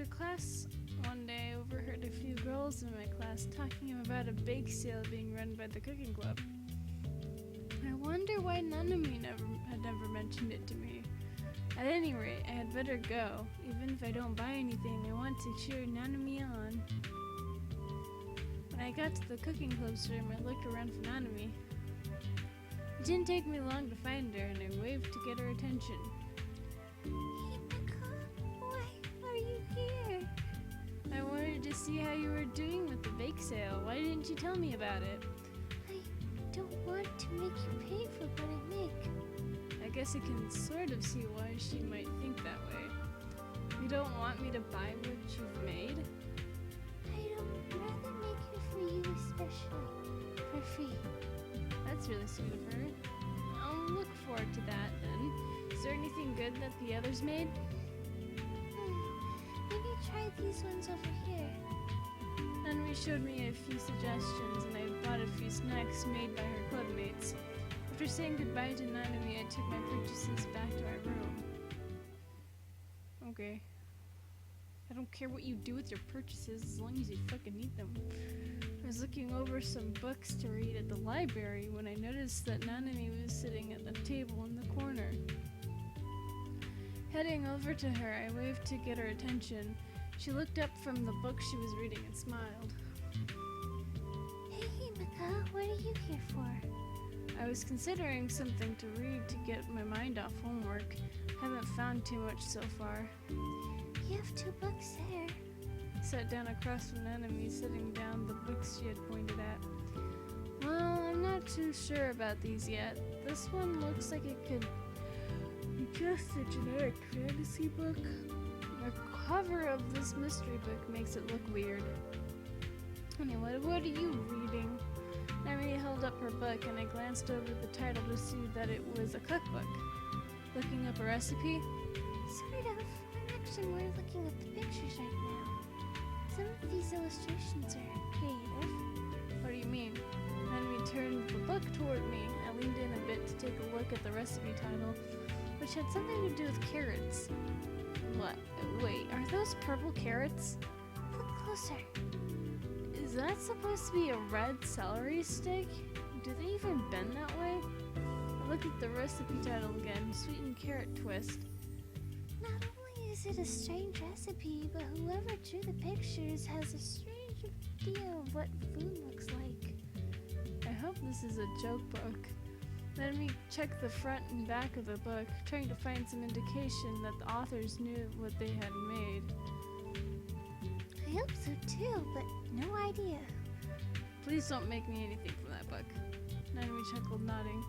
After class one day, I overheard a few girls in my class talking about a bake sale being run by the cooking club. I wonder why Nanami had never mentioned it to me. At any rate, I had better go. Even if I don't buy anything, I want to cheer Nanami on. When I got to the cooking club's room, I looked around for Nanami. It didn't take me long to find her, and I waved to get her attention. Hey, Mika, why are you here? I wanted to see how you were doing with the bake sale. Why didn't you tell me about it? I don't want to make you pay for what I make. I guess I can sort of see why she might think that way. You don't want me to buy what you've made? I'd rather make it for you especially, for free. That's really sweet of her. I'll look forward to that then. Is there anything good that the others made? Maybe try these ones over here. Nanami showed me a few suggestions, and I bought a few snacks made by her clubmates. After saying goodbye to Nanami, I took my purchases back to our room. Okay. I don't care what you do with your purchases as long as you fucking eat them. I was looking over some books to read at the library when I noticed that Nanami was sitting at the table in the corner. Heading over to her, I waved to get her attention. She looked up from the book she was reading and smiled. Hey, Mika, what are you here for? I was considering something to read to get my mind off homework. Haven't found too much so far. You have 2 books there. I sat down across from Nanami, setting down the books she had pointed at. Well, I'm not too sure about these yet. This one looks like it could be just a generic fantasy book. The cover of this mystery book makes it look weird. Anyway, what are you reading? Nanami held up her book, and I glanced over the title to see that it was a cookbook. Looking up a recipe? Sort of. I'm actually more looking at the pictures right now. Some of these illustrations are creative. What do you mean? Nanami turned the book toward me. I leaned in a bit to take a look at the recipe title, which had something to do with carrots. What? Wait, are those purple carrots? Look closer. Is that supposed to be a red celery stick? Do they even bend that way? I looked at the recipe title again, sweetened carrot twist. Not only is it a strange recipe, but whoever drew the pictures has a strange idea of what food looks like. I hope this is a joke book. Then we checked the front and back of the book, trying to find some indication that the authors knew what they had made. I hope so too, but no idea. Please don't make me anything from that book. Nanami chuckled, nodding.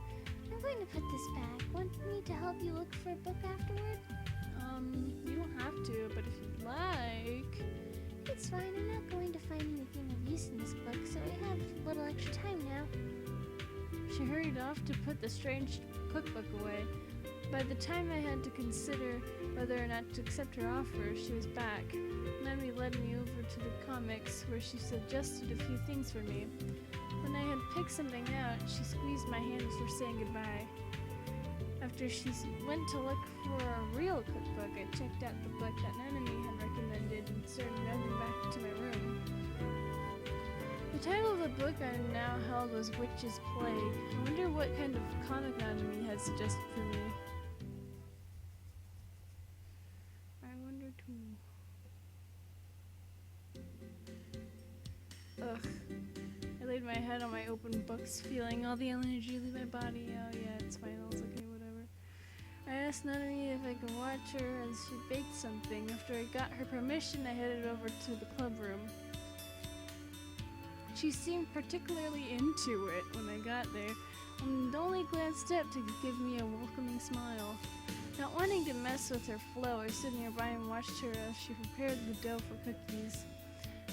I'm going to put this back. Want me to help you look for a book afterward? You don't have to, but if you'd like... It's fine. I'm not going to find anything of use in this book, so I have a little extra time now. She hurried off to put the strange cookbook away. By the time I had to consider whether or not to accept her offer, she was back. Nanami led me over to the comics, where she suggested a few things for me. When I had picked something out, she squeezed my hand before saying goodbye. After she went to look for a real cookbook, I checked out the book that Nanami had recommended and started moving back to my room. The title of the book I now held was Witch's Plague. I wonder what kind of comic Nanami had suggested for me. I wonder too. Ugh. I laid my head on my open books, feeling all the energy leave my body. Oh yeah, it's fine, it's okay, whatever. I asked Nanami if I could watch her as she baked something. After I got her permission, I headed over to the club room. She seemed particularly into it when I got there, and only glanced up to give me a welcoming smile. Not wanting to mess with her flow, I stood nearby and watched her as she prepared the dough for cookies.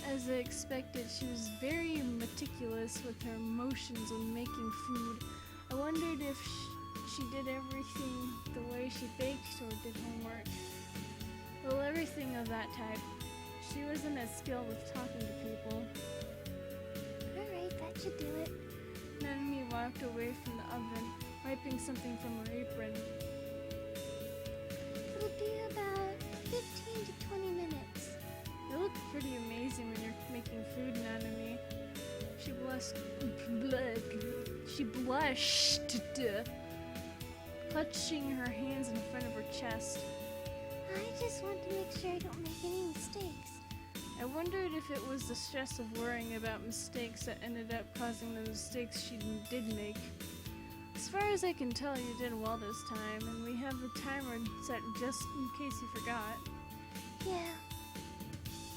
As I expected, she was very meticulous with her motions when making food. I wondered if she did everything the way she baked or did homework. Well, everything of that type. She wasn't as skilled with talking to people. Alright, that should do it. Nanami walked away from the oven, wiping something from her apron. It'll be about 15 to 20 minutes. She blushed, clutching her hands in front of her chest. I just want to make sure I don't make any mistakes. I wondered if it was the stress of worrying about mistakes that ended up causing the mistakes she did make. As far as I can tell, you did well this time, and we have the timer set just in case you forgot. Yeah.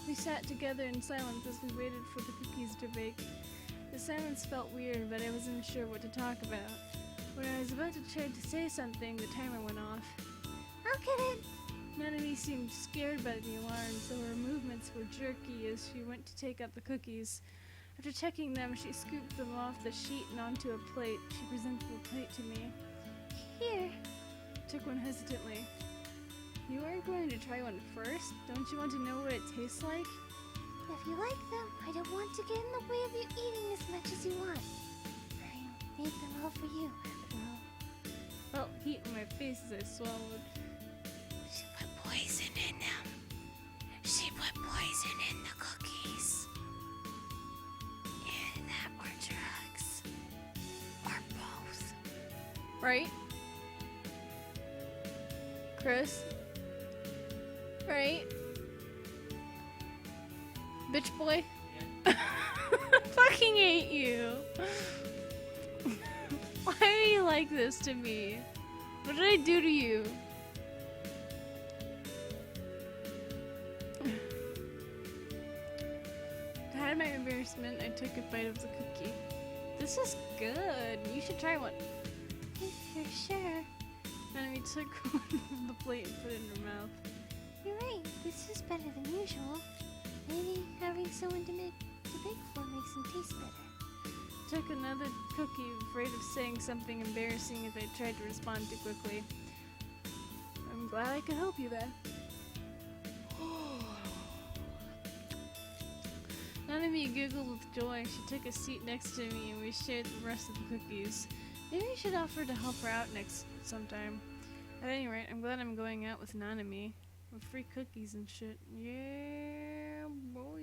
We sat together in silence as we waited for the cookies to bake. The silence felt weird, but I wasn't sure what to talk about. When I was about to try to say something, the timer went off. I'll get it. Nanami seemed scared by the alarm, so her movements were jerky as she went to take out the cookies. After checking them, she scooped them off the sheet and onto a plate. She presented the plate to me. Here. Took one hesitantly. You aren't going to try one first? Don't you want to know what it tastes like? If you like them, I don't want to get in the way of you eating as much as you want. I made them all for you, after all. Felt heat in my face as I swallowed. She put poison in them. She put poison in the cookies. Either that or drugs. Or both. Right? Chris? Right? Bitch boy? Yeah. Fucking hate you. Why are you like this to me? What did I do to you? To hide my embarrassment, I took a bite of the cookie. This is good. You should try one. If you're sure. Nanami took one from the plate and put it in her mouth. You're right. This is better than usual. Maybe having someone to bake for makes them taste better. Took another cookie, afraid of saying something embarrassing if I tried to respond too quickly. I'm glad I could help you then. Nanami giggled with joy. She took a seat next to me and we shared the rest of the cookies. Maybe I should offer to help her out sometime. At any rate, I'm glad I'm going out with Nanami. With free cookies and shit. Yeah, boy.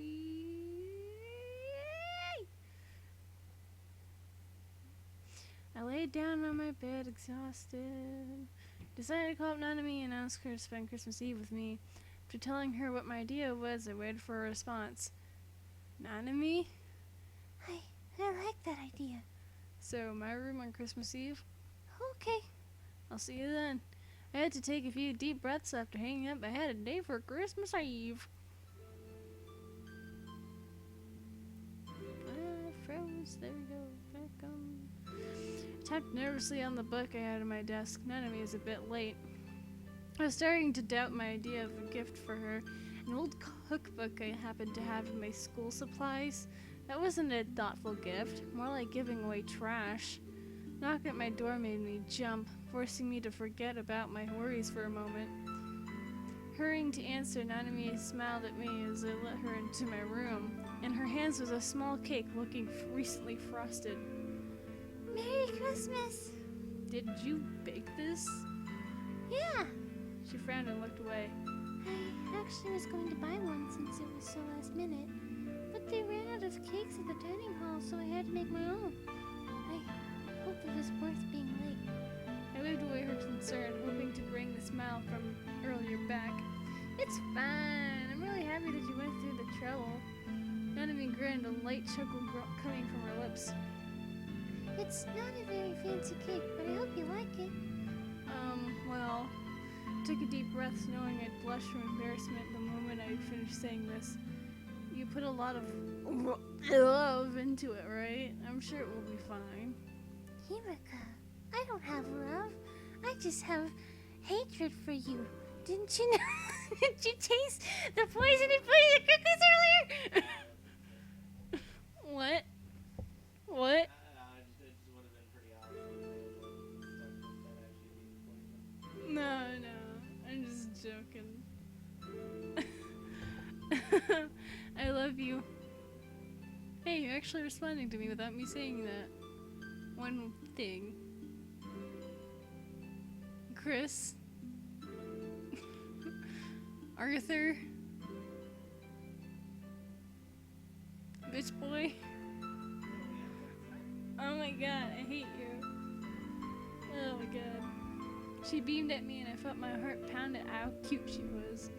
I laid down on my bed, exhausted. Decided to call up Nanami and ask her to spend Christmas Eve with me. After telling her what my idea was, I waited for a response. Nanami? I like that idea. So, my room on Christmas Eve? Okay. I'll see you then. I had to take a few deep breaths after hanging up. I had a day for Christmas Eve. Froze. There we go. Back on. I tapped nervously on the book I had on my desk. Nanami is a bit late. I was starting to doubt my idea of a gift for her. An old cookbook I happened to have in my school supplies. That wasn't a thoughtful gift. More like giving away trash. Knock at my door made me jump, forcing me to forget about my worries for a moment. Hurrying to answer, Nanami smiled at me as I let her into my room. In her hands was a small cake looking recently frosted. Merry Christmas! Did you bake this? Yeah! She frowned and looked away. I actually was going to buy one since it was so last minute, but they ran out of cakes at the dining hall, so I had to make my own. I hope it was worth being late. I waved away her concern, hoping to bring the smile from earlier back. It's fine. I'm really happy that you went through the trouble. Nanami grinned, a light chuckle coming from her lips. It's not a very fancy cake, but I hope you like it. Well, I took a deep breath, knowing I'd blush from embarrassment the moment I finished saying this. You put a lot of love into it, right? I'm sure it will be fine. Himika, I don't have love. I just have hatred for you. Didn't you know? Did you taste the poison in the cookies earlier? What? What? It just would have been pretty obvious that actually No, I'm just joking. I love you. Hey, you're actually responding to me without me saying that. One thing. Chris. Arthur. Bitch boy. god, I hate you. Oh my god. She beamed at me and I felt my heart pound at how cute she was.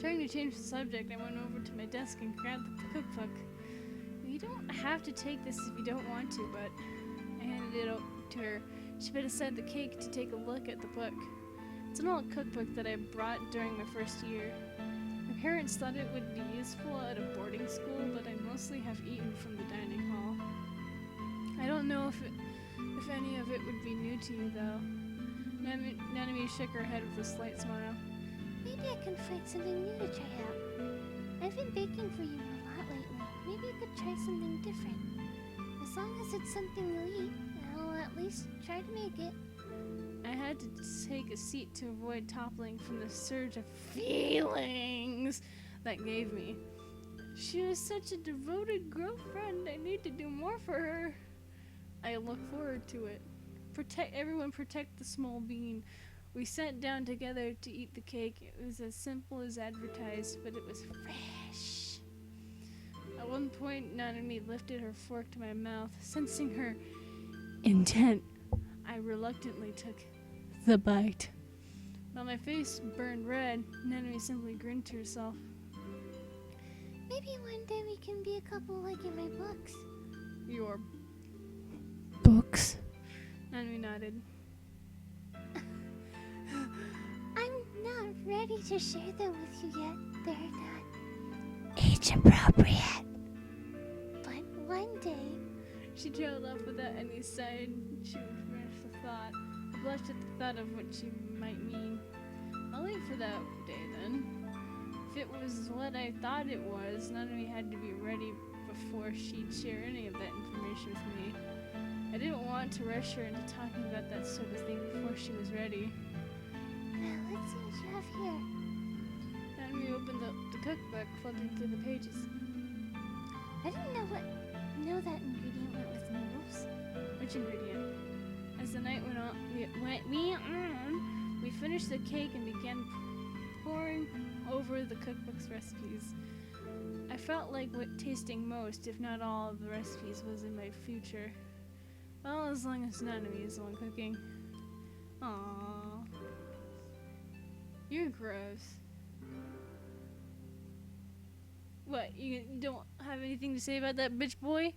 Trying to change the subject, I went over to my desk and grabbed the cookbook. You don't have to take this if you don't want to, but I handed it to her. She put aside the cake to take a look at the book. It's an old cookbook that I brought during my first year. My parents thought it would be useful at a boarding school, but I mostly have eaten from the dining hall. I don't know if any of it would be new to you, though. Nanami shook her head with a slight smile. Maybe I can find something new to try out. I've been baking for you a lot lately. Maybe I could try something different. As long as it's something you'll eat, I'll at least try to make it. I had to take a seat to avoid toppling from the surge of feelings that gave me. She was such a devoted girlfriend. I need to do more for her. I look forward to it. Protect the small bean. We sat down together to eat the cake. It was as simple as advertised, but it was fresh. At one point, Nanami lifted her fork to my mouth, sensing her intent. I reluctantly took the bite. While my face burned red, Nanami simply grinned to herself. Maybe one day we can be a couple like in my books. Your books? Nanami nodded. I'm not ready to share them with you yet. They're not age appropriate. But one day... She trailed off without any sign she would finish the thought. I blushed at the thought of what she might mean. I'll wait for that day then. If it was what I thought it was, Nanami had to be ready before she'd share any of that information with me. I didn't want to rush her into talking about that sort of thing before she was ready. Now let's see what you have here. Nanami opened the cookbook, flipping through the pages. I didn't know that ingredient went with noodles. Which ingredient? As the night went on, we finished the cake and began poring over the cookbook's recipes. I felt like tasting most, if not all, of the recipes was in my future. Well, as long as Nanami is the one cooking. Aww. You're gross. What, you don't have anything to say about that bitch boy?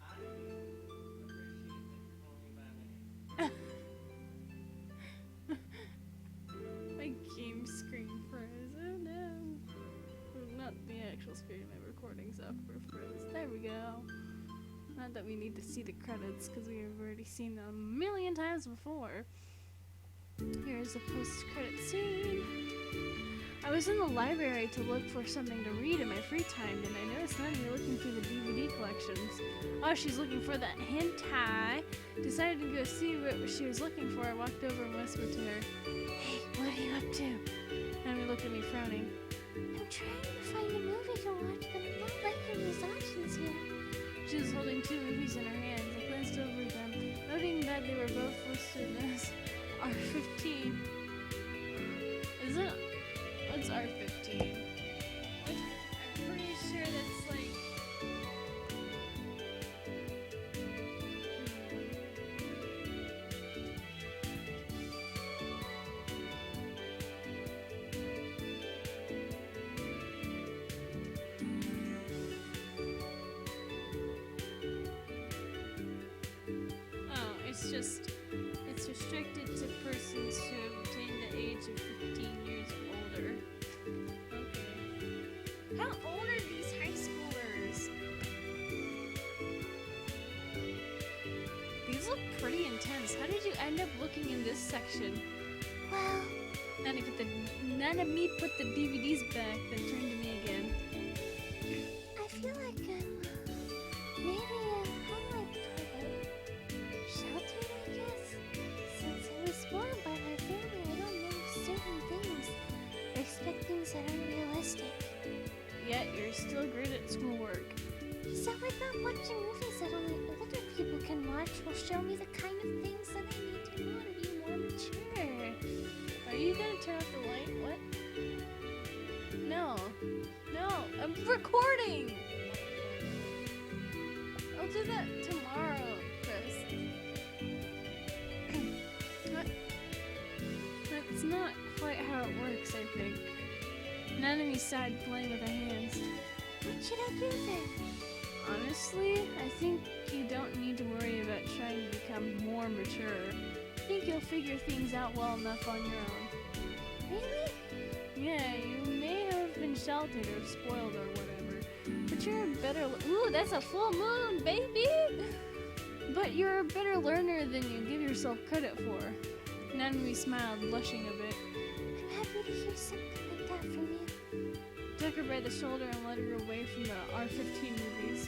I appreciate that you call me by name. My game screen froze. Oh no. Well, not the actual screen, my recording software froze. There we go. Not that we need to see the credits, because we have already seen them a million times before. Here's a post-credit scene. I was in the library to look for something to read in my free time, and I noticed Nanami looking through the DVD collections. Oh, she's looking for that hentai. Decided to go see what she was looking for. I walked over and whispered to her, "Hey, what are you up to?" Nanami looked at me frowning. I'm trying to find a movie to watch, but I'm not liking these options here. She was holding two movies in her hands. I glanced over them, noting that they were both listed as R15. Is it? What's R15? I'm pretty sure that's like... It's restricted to persons who have attained the age of 15 years older. Okay. How old are these high schoolers? These look pretty intense. How did you end up looking in this section? Well, Nanami put the DVDs back, then turned to me again. I feel like maybe, how do I put it? Sheltered, I guess? Since I was spoiled by my family, I don't know certain things. I expect things that aren't realistic. Yet you're still great at schoolwork. So I thought watching movies that only older people can watch will show me the kind of things that I need to know to be more mature. Are you gonna turn off the light? What? No, I'm recording! I'll just that tomorrow, Chris. That's not quite how it works, I think. Nanami sighed, playing with her hands. What should I do then? Honestly, I think you don't need to worry about trying to become more mature. I think you'll figure things out well enough on your own. Really? Yeah, you may have been sheltered or spoiled or whatever, but you're a better ooh, that's a full moon, baby! But you're a better learner than you give yourself credit for. Nanami smiled, blushing a bit. I'm happy to hear something like that from you. Took her by the shoulder and led her away from the R-15 movies.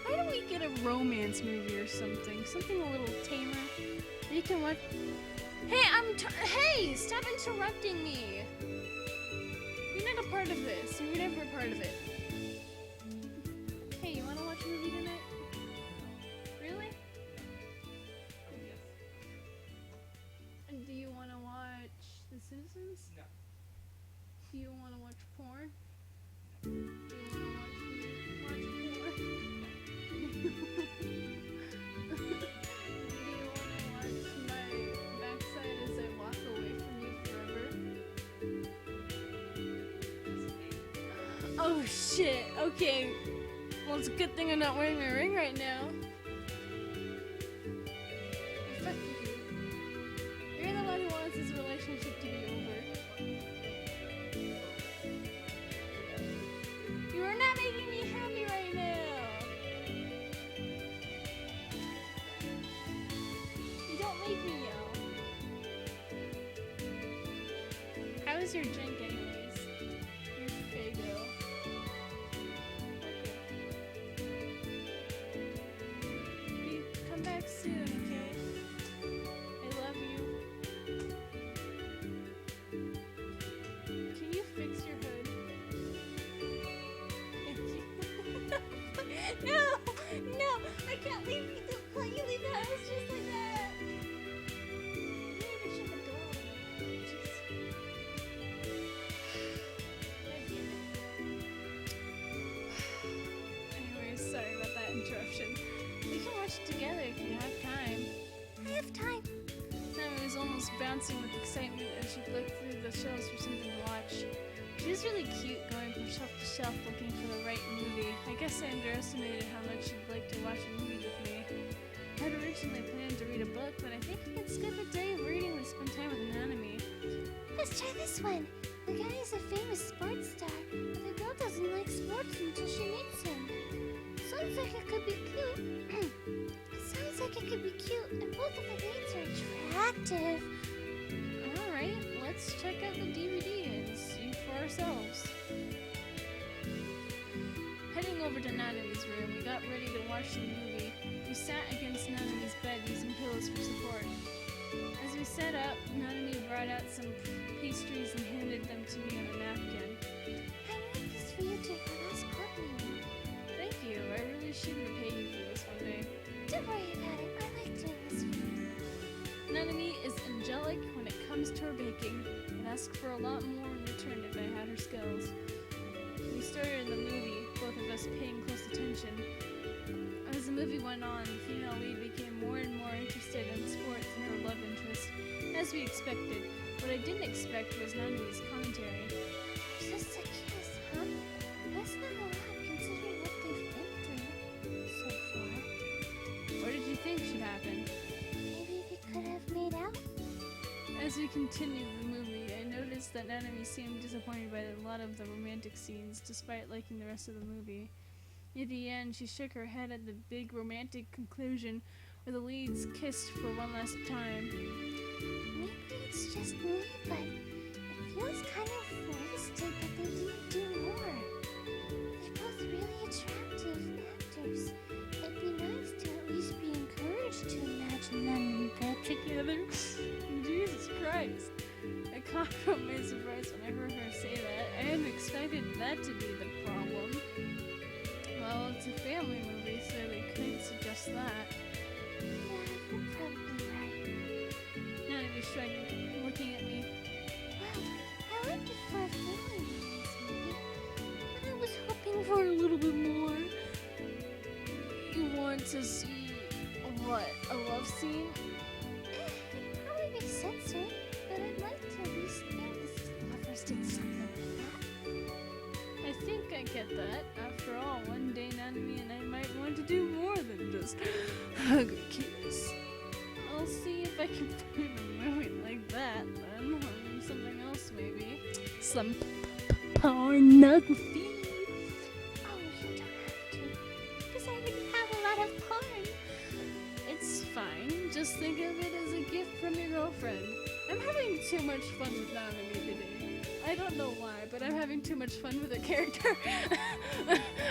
Why don't we get a romance movie or something? Something a little tamer. You can watch... Hey, hey! Stop interrupting me! You're not a part of this. You were never a part of it. Hey, you wanna watch a movie tonight? Really? Yes. And do you wanna watch The Simpsons? No. Do you wanna watch porn? Do you wanna watch porn? Do you wanna watch my backside as I walk away from you forever? Oh shit, okay. Well, it's a good thing I'm not wearing my ring right now. Fuck you. You're the one who wants this relationship to be over. You are not making me happy right now. You don't make me yell. How is your drink anyways? Your Fago. Okay. Come back soon, okay? I love you. Can you fix your hood? Thank you. No! No! I can't leave you. Don't let you leave the house just like that. You need to shut the door. Jeez. Anyways, sorry about that interruption. We can watch it together if you have time. I have time. Nami was almost bouncing with excitement as she looked through the shelves for something to watch. She was really cute, going from shelf to shelf looking for the right movie. I guess I underestimated how much she'd like to watch a movie with me. I had originally planned to read a book, but I think I could skip a day of reading to spend time with Nanami. Let's try this one. The guy is a famous sports star, but the girl doesn't like sports until she meets him. Sounds like it could be cute. Sounds like it could be cute, and both of the leads are attractive. Alright, let's check out the DVD and see for ourselves. Heading over to Nanami's room, we got ready to watch the movie. We sat against Nanami's bed using pillows for support. As we sat up, Nanami brought out some pastries and handed them to me on a napkin. I made this for you to your last club meeting. Thank you, I really should repay you for this one day. Don't worry about it. I like doing this for you. Nanami is angelic when it comes to her baking, and asked for a lot more in return if I had her skills. We started the movie, both of us paying close attention. As the movie went on, the female lead became more and more interested in sports and her love interest, as we expected. What I didn't expect was Nanami's commentary. Just a kiss, huh? That's not a lot considering what they've been through so far. What did you think should happen? Maybe they could have made out? As we continued the movie, I noticed that Nanami seemed disappointed by a lot of the romantic scenes, despite liking the rest of the movie. Near the end, she shook her head at the big romantic conclusion where the leads kissed for one last time. Maybe it's just me, but it feels kind of wasted that they didn't do more. They're both really attractive actors. It'd be nice to at least be encouraged to imagine them in bed together. Jesus Christ! I caught from my surprise when I heard her say that. I hadn't expected that to be the problem. Well, it's a family movie, so they could suggest that. Yeah, you're probably right. Nanami shrugged, looking at me. Well, I liked it for a family romance movie, but I was hoping for a little bit more. to see what? A love scene? It probably makes sense, right? But I'd like to at least know the lovers did something like that. I think I get that. After all, one day Nanami and I might want to do more than just hug or kiss. I'll see if I can find a movie like that then, or something else maybe. Some pornography. Oh, you don't have to. Because I already have a lot of porn. It's fine. Just think of it as a gift from your girlfriend. I'm having too much fun with Nanami today. I don't know why, but I'm having too much fun with her character.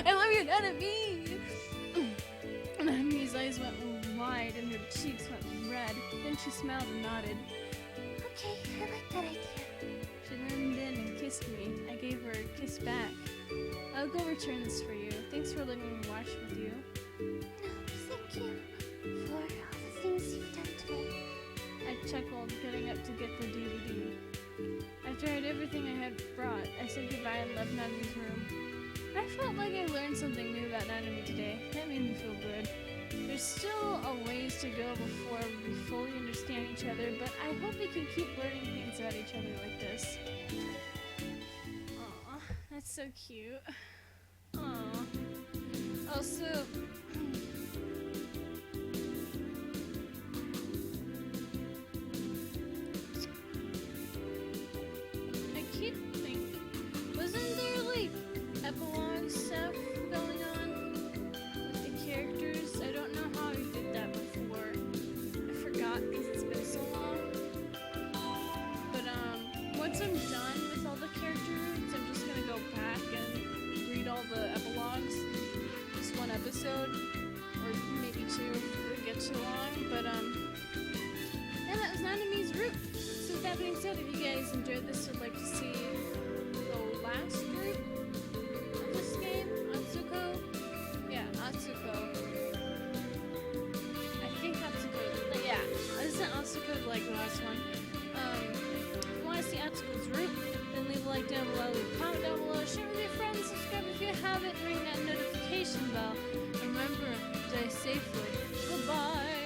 I love you, Nanami! Nanami's eyes went wide and her cheeks went red. Then she smiled and nodded. Okay, I like that idea. She leaned in and kissed me. I gave her a kiss back. I'll go return this for you. Thanks for letting me watch with you. No, thank you for all the things you've done today. I chuckled, getting up to get the DVD. After I had everything I had brought, I said goodbye and left Nanami's room. I felt like I learned something new about Nanami today. That made me feel good. There's still a ways to go before we fully understand each other, but I hope we can keep learning things about each other like this. Aw, that's so cute. Aw. Also, I keep thinking, wasn't there like epilogue stuff going on with the characters? I don't know how he did that before. I forgot because it's been so long. But once I'm done with all the characters, I'm just gonna go back and read all the epilogues. Just one episode, or maybe two if it gets too long. But yeah, that was Nanami's route. So with that being said, if you guys enjoyed this, would like to see the last group of this game, Atsuko. Yeah, Atsuko. I think Atsuko. Yeah, isn't Atsuko like the last one? If you want to see Atsuko's route, then leave a like down below, leave a comment down below, share with your friends, subscribe if you haven't, ring that notification bell. And remember, play safely. Goodbye.